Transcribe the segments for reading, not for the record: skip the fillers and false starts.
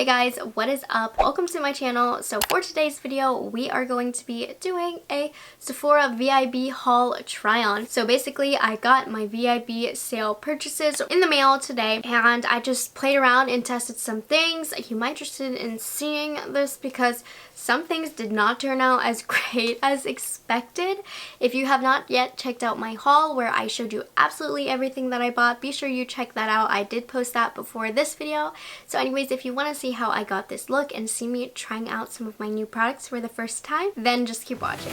Hey guys, what is up? Welcome to my channel. So for today's video, we are going to be doing a Sephora VIB haul try on. So basically, I got my VIB sale purchases in the mail today and I just played around and tested some things. You might be interested in seeing this because some things did not turn out as great as expected. If you have not yet checked out my haul where I showed you absolutely everything that I bought, be sure you check that out. I did post that before this video. So anyways, if you want to see how I got this look and see me trying out some of my new products for the first time, then just keep watching.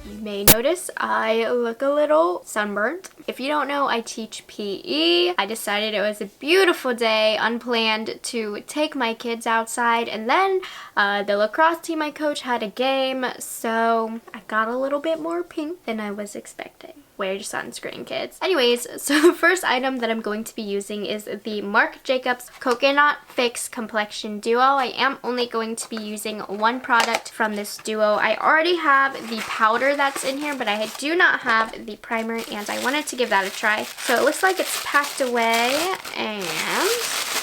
You may notice I look a little sunburnt. If you don't know, I teach PE. I decided it was a beautiful day, unplanned, to take my kids outside, and then the lacrosse team I coach had a game, so I got a little bit more pink than I was expecting. Wear your sunscreen, kids. Anyways, so the first item that I'm going to be using is the Marc Jacobs Coconut Fix Complexion Duo. I am only going to be using one product from this duo. I already have the powder that's in here, but I do not have the primer, and I wanted to give that a try. So it looks like it's packed away, and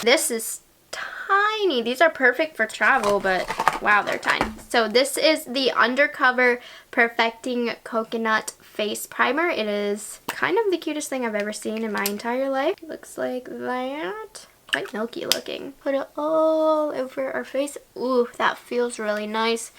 this is tiny. These are perfect for travel, but wow, they're tiny. So this is the Undercover Perfecting Coconut Face Primer. It is kind of the cutest thing I've ever seen in my entire life. It looks like that. Quite milky looking. Put it all over our face. Ooh, that feels really nice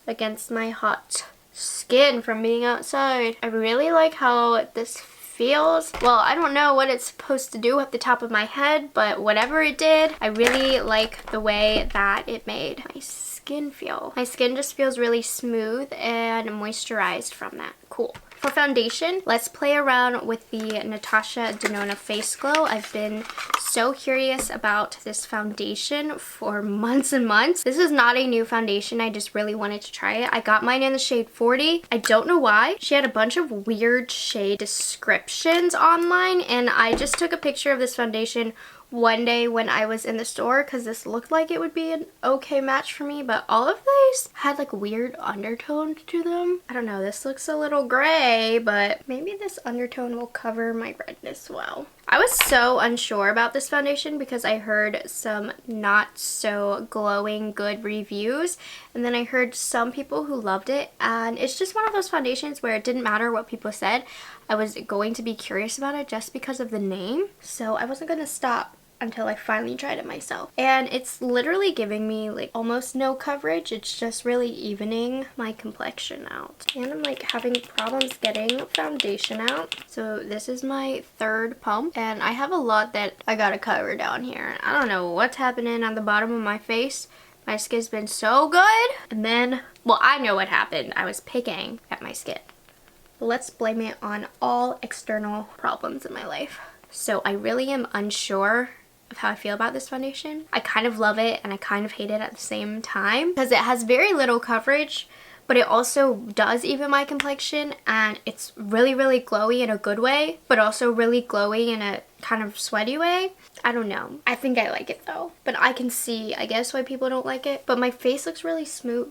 against my hot skin from being outside. I really like how this feels. Well, I don't know what it's supposed to do at the top of my head, but whatever it did, I really like the way that it made my skin feel. My skin just feels really smooth and moisturized from that. Cool. For foundation, let's play around with the Natasha Denona Face Glow. I've been so curious about this foundation for months and months. This is not a new foundation. I just really wanted to try it. I got mine in the shade 40. I don't know why. She had a bunch of weird shade descriptions online, and I just took a picture of this foundation one day when I was in the store because this looked like it would be an okay match for me, but all of these had like weird undertones to them. I don't know, this looks a little gray, but maybe this undertone will cover my redness well. I was so unsure about this foundation because I heard some not so glowing good reviews, and then I heard some people who loved it, and it's just one of those foundations where it didn't matter what people said. I was going to be curious about it just because of the name, so I wasn't going to stop until I finally tried it myself. And it's literally giving me like almost no coverage. It's just really evening my complexion out. And I'm like having problems getting foundation out. So this is my third pump, and I have a lot that I gotta cover down here. I don't know what's happening on the bottom of my face. My skin's been so good. And then, well, I know what happened. I was picking at my skin. But let's blame it on all external problems in my life. So I really am unsure of how I feel about this foundation. I kind of love it and I kind of hate it at the same time because it has very little coverage, but it also does even my complexion, and it's really, really glowy in a good way, but also really glowy in a kind of sweaty way. I don't know. I think I like it though, but I can see, I guess, why people don't like it, but my face looks really smooth.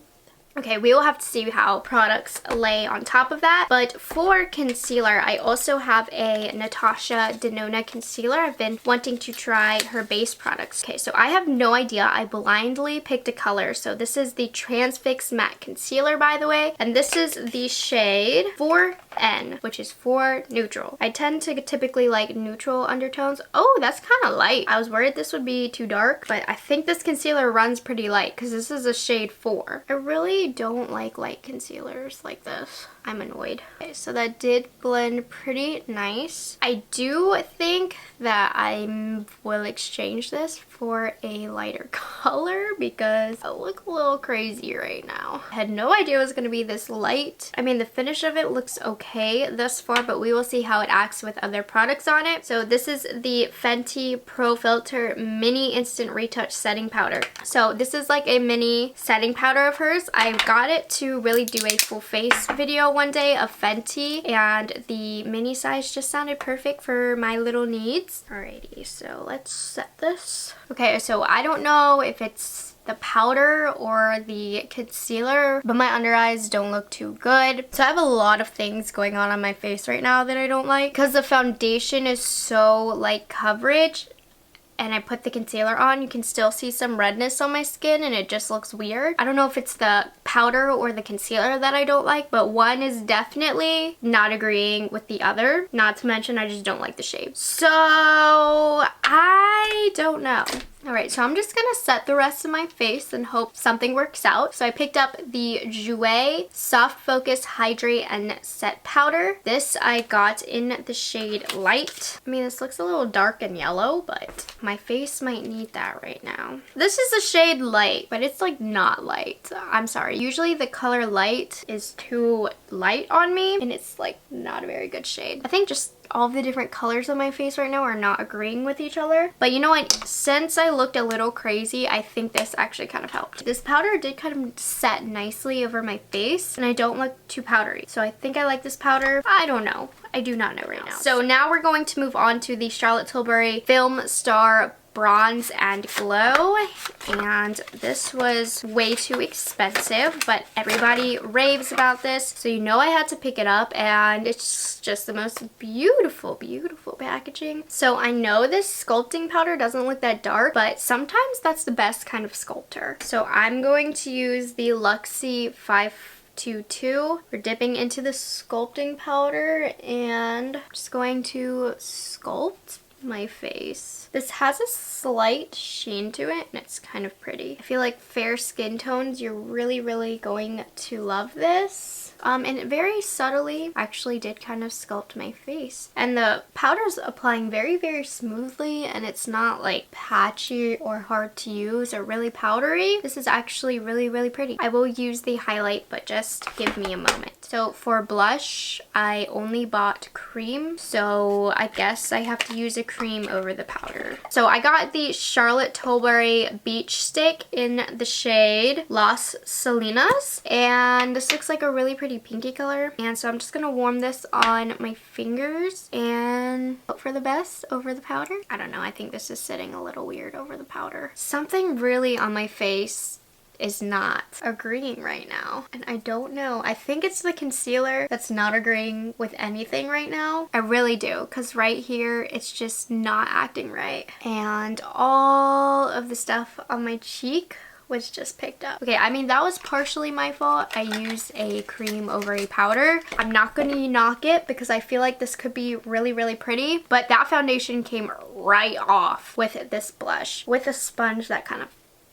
Okay, we will have to see how products lay on top of that. But for concealer, I also have a Natasha Denona concealer. I've been wanting to try her base products. Okay, so I have no idea. I blindly picked a color. So this is the Transfix Matte Concealer, by the way. And this is the shade 4N, which is for neutral. I tend to typically like neutral undertones. Oh, that's kind of light. I was worried this would be too dark, but I think this concealer runs pretty light because this is a shade 4. I really don't like light concealers like this. I'm annoyed. Okay, so that did blend pretty nice. I do think that I will exchange this for a lighter color because I look a little crazy right now. I had no idea it was going to be this light. I mean, the finish of it looks okay thus far, but we will see how it acts with other products on it. So this is the Fenty Pro Filt'r Mini Instant Retouch Setting Powder. So this is like a mini setting powder of hers. I got it to really do a full face video one day of Fenty, and the mini size just sounded perfect for my little needs. Alrighty, so let's set this. Okay, so I don't know if it's the powder or the concealer, but my under eyes don't look too good. So I have a lot of things going on my face right now that I don't like because the foundation is so light coverage and I put the concealer on, you can still see some redness on my skin and it just looks weird. I don't know if it's the powder or the concealer that I don't like, but one is definitely not agreeing with the other. Not to mention I just don't like the shade. So I don't know. Alright, so I'm just gonna set the rest of my face and hope something works out. So I picked up the Jouer Soft Focus Hydrate and Set Powder. This I got in the shade Light. I mean, this looks a little dark and yellow, but my face might need that right now. This is the shade Light, but it's like not light. I'm sorry. Usually the color Light is too light on me, and it's like not a very good shade. I think just all of the different colors on my face right now are not agreeing with each other. But you know what? Since I looked a little crazy, I think this actually kind of helped. This powder did kind of set nicely over my face, and I don't look too powdery. So I think I like this powder. I don't know. I do not know right now. So now we're going to move on to the Charlotte Tilbury Filmstar Bronze and Glow, and this was way too expensive, but everybody raves about this, so you know I had to pick it up, and it's just the most beautiful, beautiful packaging. So I know this sculpting powder doesn't look that dark, but sometimes that's the best kind of sculptor. So I'm going to use the Luxie 522. We're dipping into the sculpting powder, and I'm just going to sculpt my face. This has a slight sheen to it, and it's kind of pretty. I feel like fair skin tones, you're really, really going to love this. And it very subtly actually did kind of sculpt my face. And the powder's applying very, very smoothly, and it's not like patchy or hard to use or really powdery. This is actually really, really pretty. I will use the highlight, but just give me a moment. So for blush, I only bought cream, so I guess I have to use a cream over the powder. So I got the Charlotte Tilbury Beach Stick in the shade Las Salinas, and this looks like a really pretty pinky color. And so I'm just gonna warm this on my fingers and hope for the best over the powder. I don't know, I think this is sitting a little weird over the powder. Something really on my face is not agreeing right now, and I don't know. I think it's the concealer that's not agreeing with anything right now. I really do, because right here it's just not acting right, and all of the stuff on my cheek was just picked up. Okay, I mean, that was partially my fault. I used a cream over a powder. I'm not gonna knock it because I feel like this could be really, really pretty, but that foundation came right off with this blush with a sponge that kind of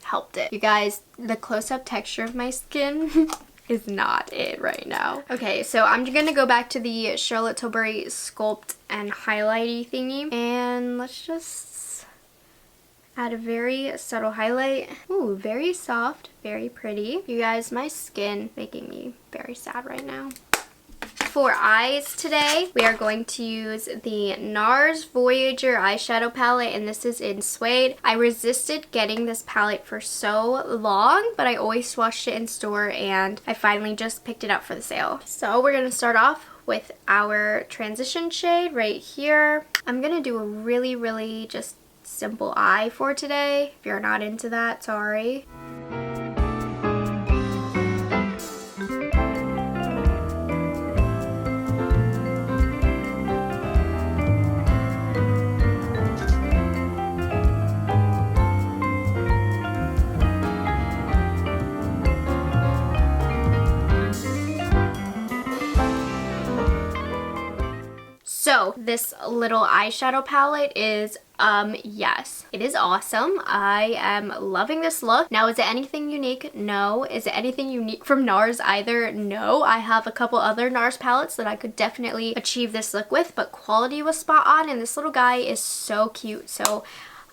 helped it. You guys, the close-up texture of my skin is not it right now. Okay, so I'm gonna go back to the Charlotte Tilbury Sculpt and Highlighty thingy, and let's just add a very subtle highlight. Ooh, very soft, very pretty. You guys, my skin making me very sad right now. For eyes today, we are going to use the NARS Voyaguer eyeshadow palette, and this is in Suede. I resisted getting this palette for so long, but I always swatched it in store, and I finally just picked it up for the sale. So we're going to start off with our transition shade right here. I'm going to do a really, really just simple eye for today. If you're not into that, sorry. So this little eyeshadow palette is, yes, it is awesome. I am loving this look. Now, is it anything unique? No. Is it anything unique from NARS either? No. I have a couple other NARS palettes that I could definitely achieve this look with, but quality was spot on, and this little guy is so cute. So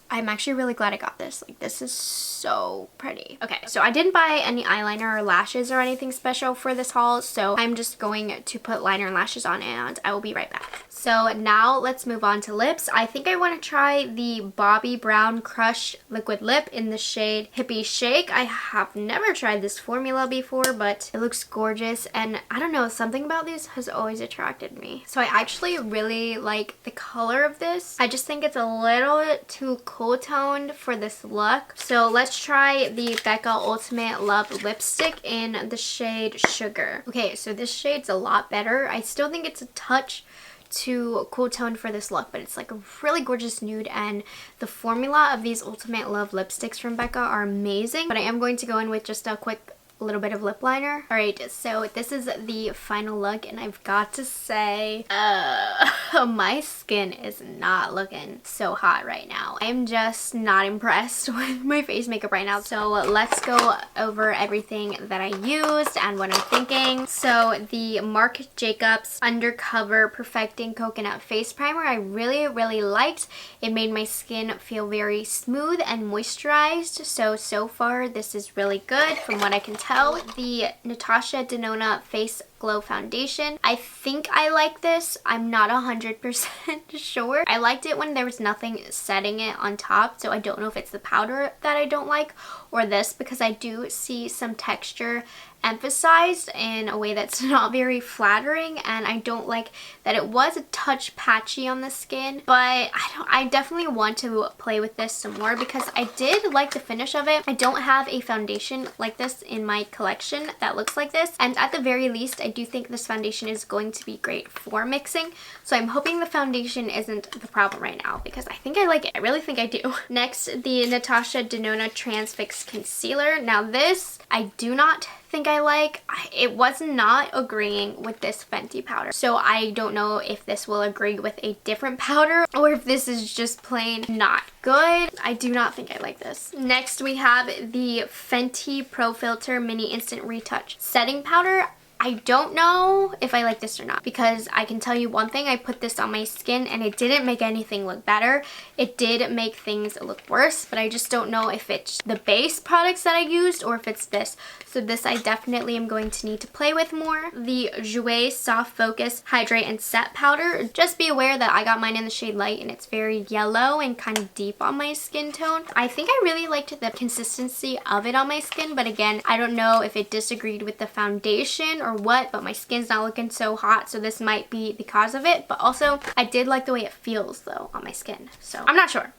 I'm actually really glad I got this. Like, this is so pretty. Okay, so I didn't buy any eyeliner or lashes or anything special for this haul, so I'm just going to put liner and lashes on, and I will be right back. So now let's move on to lips. I think I want to try the Bobbi Brown Crush Liquid Lip in the shade Hippy Shake. I have never tried this formula before, but it looks gorgeous, and I don't know, something about these has always attracted me. So I actually really like the color of this. I just think it's a little bit too cool cool toned for this look. So let's try the Becca Ultimate Love lipstick in the shade Sugar. Okay, so this shade's a lot better. I still think it's a touch too cool toned for this look, but it's like a really gorgeous nude, and the formula of these Ultimate Love lipsticks from Becca are amazing. But I am going to go in with just a quick little bit of lip liner. Alright, so this is the final look, and I've got to say, my skin is not looking so hot right now. I'm just not impressed with my face makeup right now. So let's go over everything that I used and what I'm thinking. So the Marc Jacobs Undercover Perfecting Coconut Face Primer I really liked. It made my skin feel very smooth and moisturized. So far this is really good from what I can tell. The Natasha Denona Face Glow Foundation. I think I like this. I'm not 100% sure. I liked it when there was nothing setting it on top, so I don't know if it's the powder that I don't like or this, because I do see some texture emphasized in a way that's not very flattering, and I don't like that it was a touch patchy on the skin. But I definitely want to play with this some more because I did like the finish of it. I don't have a foundation like this in my collection that looks like this, and at the very least I do think this foundation is going to be great for mixing. So I'm hoping the foundation isn't the problem right now because I think I like it. I really think I do. Next, the Natasha Denona Transfix Concealer. Now this I do not think I like. It was not agreeing with this Fenty powder, so I don't know if this will agree with a different powder or if this is just plain not good. I do not think I like this. Next we have the Fenty Pro Filt'r Mini Instant Retouch Setting Powder. I don't know if I like this or not, because I can tell you one thing, I put this on my skin and it didn't make anything look better. It did make things look worse, but I just don't know if it's the base products that I used or if it's this. So this I definitely am going to need to play with more. The Jouer Soft Focus Hydrate and Set Powder. Just be aware that I got mine in the shade Light and it's very yellow and kind of deep on my skin tone. I think I really liked the consistency of it on my skin, but again, I don't know if it disagreed with the foundation or what, but my skin's not looking so hot, so this might be the cause of it. But also I did like the way it feels though on my skin, so I'm not sure.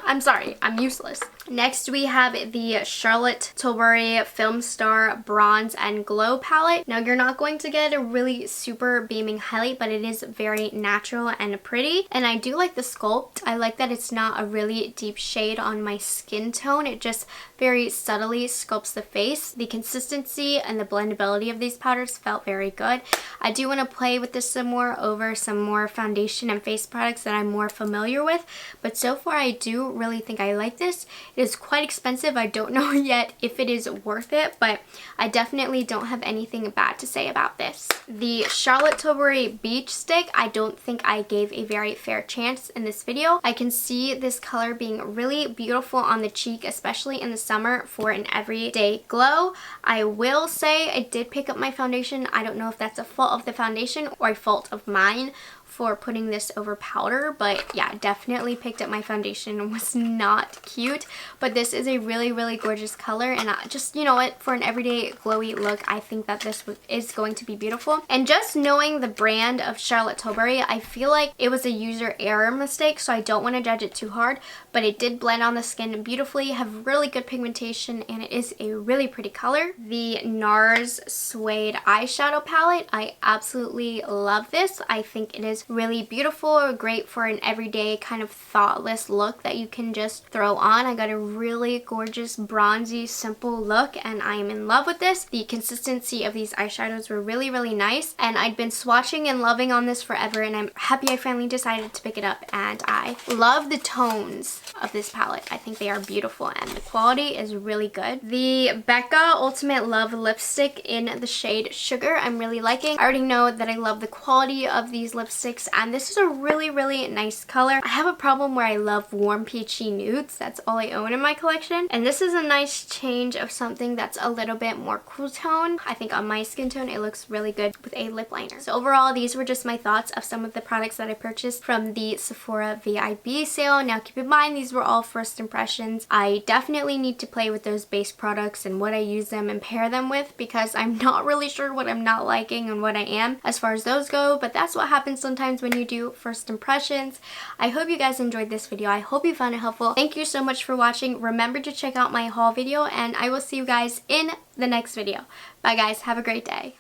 I'm sorry, I'm useless. Next we have the Charlotte Tilbury Filmstar Bronze and Glow palette. Now you're not going to get a really super beaming highlight, but it is very natural and pretty, and I do like the sculpt. I like that it's not a really deep shade on my skin tone. It just very subtly sculpts the face. The consistency and the blendability of these powders felt very good. I do want to play with this some more over some more foundation and face products that I'm more familiar with, but so far I do really think I like this. It is quite expensive. I don't know yet if it is worth it, but I definitely don't have anything bad to say about this. The Charlotte Tilbury Beach Stick, I don't think I gave a very fair chance in this video. I can see this color being really beautiful on the cheek, especially in the summer for an everyday glow. I will say I did pick up my foundation. I don't know if that's a fault of the foundation or a fault of mine for putting this over powder, but yeah, definitely picked up my foundation and was not cute. But this is a really gorgeous color, and just, you know what, for an everyday glowy look, I think that this is going to be beautiful. And just knowing the brand of Charlotte Tilbury, I feel like it was a user error mistake, so I don't want to judge it too hard, but it did blend on the skin beautifully, have really good pigmentation, and it is a really pretty color. The NARS Suede eyeshadow palette, I absolutely love this. I think it is really beautiful, great for an everyday kind of thoughtless look that you can just throw on. I got a really gorgeous bronzy simple look and I am in love with this. The consistency of these eyeshadows were really nice, and I'd been swatching and loving on this forever, and I'm happy I finally decided to pick it up, and I love the tones of this palette. I think they are beautiful and the quality is really good. The Becca Ultimate Love lipstick in the shade Sugar I'm really liking. I already know that I love the quality of these lipsticks, and this is a really nice color. I have a problem where I love warm peachy nudes. That's all I own in my collection, and this is a nice change of something that's a little bit more cool tone. I think on my skin tone it looks really good with a lip liner. So overall, these were just my thoughts of some of the products that I purchased from the Sephora VIB sale. Now keep in mind, these were all first impressions. I definitely need to play with those base products and what I use them and pair them with, because I'm not really sure what I'm not liking and what I am as far as those go, but that's what happens sometimes sometimes when you do first impressions. I hope you guys enjoyed this video. I hope you found it helpful. Thank you so much for watching. Remember to check out my haul video, and I will see you guys in the next video. Bye guys, have a great day.